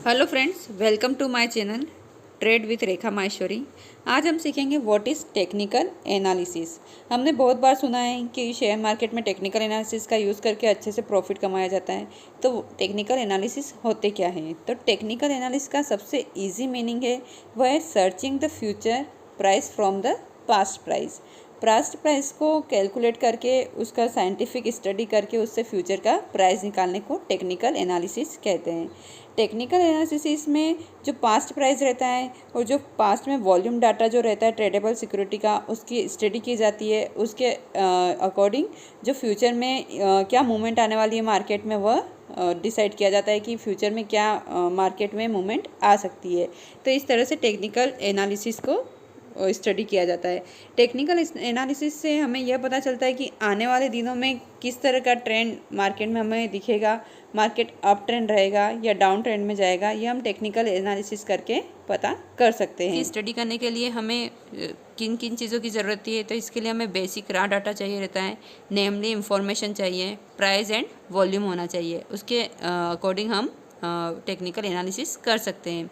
Hello friends, welcome to my channel trade with Rekha Maheshwari. आज हम सीखेंगे व्हाट इज़ टेक्निकल एनालिसिस। हमने बहुत बार सुना है कि शेयर मार्केट में टेक्निकल एनालिसिस का यूज़ करके अच्छे से प्रॉफिट कमाया जाता है। तो टेक्निकल एनालिसिस होते क्या हैं? तो टेक्निकल एनालिसिस का सबसे इजी मीनिंग है वह है searching the future price from the past price. Past price को कैलकुलेट करके उसका साइंटिफिक स्टडी करके उससे फ्यूचर का प्राइस निकालने को टेक्निकल एनालिसिस कहते हैं। टेक्निकल एनालिसिस में जो पास्ट प्राइस रहता है और जो पास्ट में वॉल्यूम डाटा जो रहता है ट्रेडेबल सिक्योरिटी का, उसकी स्टडी की जाती है। उसके अकॉर्डिंग जो फ्यूचर में क्या मूवमेंट आने वाली है मार्केट में, वह डिसाइड किया जाता है कि फ्यूचर में क्या मार्केट में मूवमेंट आ सकती है। तो इस तरह से टेक्निकल एनालिसिस को स्टडी किया जाता है। टेक्निकल एनालिसिस से हमें यह पता चलता है कि आने वाले दिनों में किस तरह का ट्रेंड मार्केट में हमें दिखेगा, मार्केट अप ट्रेंड रहेगा या डाउन ट्रेंड में जाएगा, ये हम टेक्निकल एनालिसिस करके पता कर सकते हैं। स्टडी करने के लिए हमें किन किन चीज़ों की ज़रूरत है? तो इसके लिए हमें बेसिक रॉ डाटा चाहिए रहता है, नेमली इंफॉर्मेशन चाहिए, प्राइस एंड वॉल्यूम होना चाहिए। उसके अकॉर्डिंग हम टेक्निकल एनालिसिस कर सकते हैं।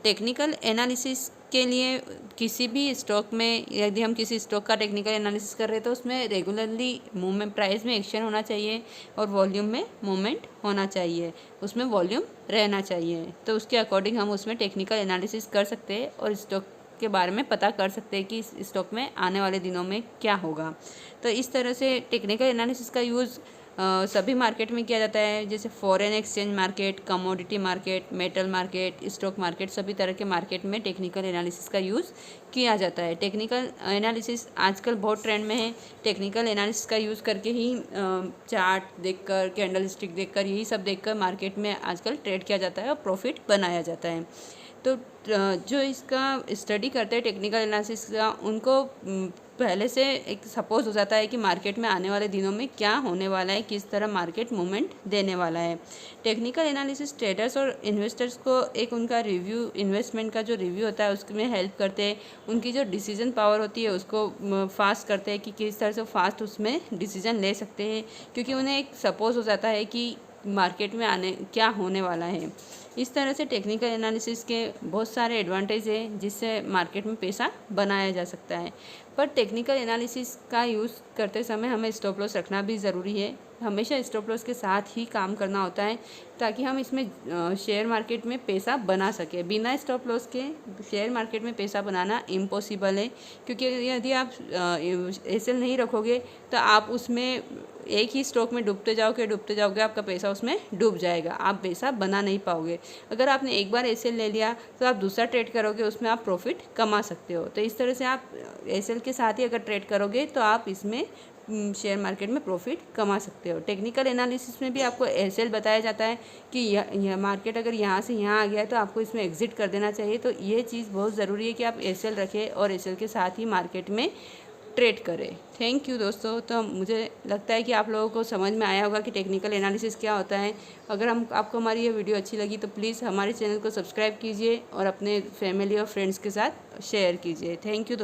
टेक्निकल एनालिसिस के लिए किसी भी स्टॉक में यदि हम किसी स्टॉक का टेक्निकल एनालिसिस कर रहे हैं तो उसमें रेगुलरली मूवमेंट, प्राइस में एक्शन होना चाहिए और वॉल्यूम में मूवमेंट होना चाहिए, उसमें वॉल्यूम रहना चाहिए। तो उसके अकॉर्डिंग हम उसमें टेक्निकल एनालिसिस कर सकते हैं और स्टॉक के बारे में पता कर सकते हैं कि इस स्टॉक में आने वाले दिनों में क्या होगा। तो इस तरह से टेक्निकल एनालिसिस का यूज़ सभी मार्केट में किया जाता है, जैसे foreign exchange market, commodity market, metal market, stock market, सभी तरह के मार्केट में टेक्निकल एनालिसिस का यूज़ किया जाता है। टेक्निकल एनालिसिस आजकल बहुत ट्रेंड में है। टेक्निकल एनालिसिस का यूज़ करके ही चार्ट देखकर, कैंडल स्टिक देखकर, यही सब देखकर मार्केट में आजकल ट्रेड किया जाता है और प्रॉफिट बनाया जाता है। तो जो इसका स्टडी करते हैं टेक्निकल एनालिसिस का, उनको पहले से एक सपोज हो जाता है कि मार्केट में आने वाले दिनों में क्या होने वाला है, किस तरह मार्केट मूवमेंट देने वाला है। टेक्निकल एनालिसिस ट्रेडर्स और इन्वेस्टर्स को एक उनका रिव्यू, इन्वेस्टमेंट का जो रिव्यू होता है उसमें हेल्प करते हैं। उनकी जो डिसीजन पावर होती है उसको फास्ट करते हैं कि किस तरह से फास्ट उसमें डिसीजन ले सकते हैं, क्योंकि उन्हें एक सपोज हो जाता है कि मार्केट में आने क्या होने वाला है। इस तरह से टेक्निकल एनालिसिस के बहुत सारे एडवांटेज हैं जिससे मार्केट में पैसा बनाया जा सकता है। पर टेक्निकल एनालिसिस का यूज़ करते समय हमें स्टॉप लॉस रखना भी ज़रूरी है। हमेशा स्टॉप लॉस के साथ ही काम करना होता है ताकि हम इसमें शेयर मार्केट में पैसा बना सकें। बिना स्टॉप लॉस के शेयर मार्केट में पैसा बनाना इम्पॉसिबल है, क्योंकि यदि आप एसएल नहीं रखोगे तो आप उसमें एक ही स्टॉक में डूबते जाओगे, आपका पैसा उसमें डूब जाएगा, आप पैसा बना नहीं पाओगे। अगर आपने एक बार एसएल ले लिया तो आप दूसरा ट्रेड करोगे, उसमें आप प्रॉफिट कमा सकते हो। तो इस तरह से आप एसएल के साथ ही अगर ट्रेड करोगे तो आप इसमें शेयर मार्केट में प्रॉफिट कमा सकते हो। टेक्निकल एनालिसिस में भी आपको एसएल बताया जाता है कि यह मार्केट अगर यहाँ से यहाँ आ गया है तो आपको इसमें एग्जिट कर देना चाहिए। तो ये चीज़ बहुत ज़रूरी है कि आप एसएल रखें और एसएल के साथ ही मार्केट में ट्रेड करें। थैंक यू दोस्तों। तो मुझे लगता है कि आप लोगों को समझ में आया होगा कि टेक्निकल एनालिसिस क्या होता है। अगर आपको हमारी ये वीडियो अच्छी लगी तो प्लीज़ हमारे चैनल को सब्सक्राइब कीजिए और अपने फैमिली और फ्रेंड्स के साथ शेयर कीजिए। थैंक यू दोस्तों।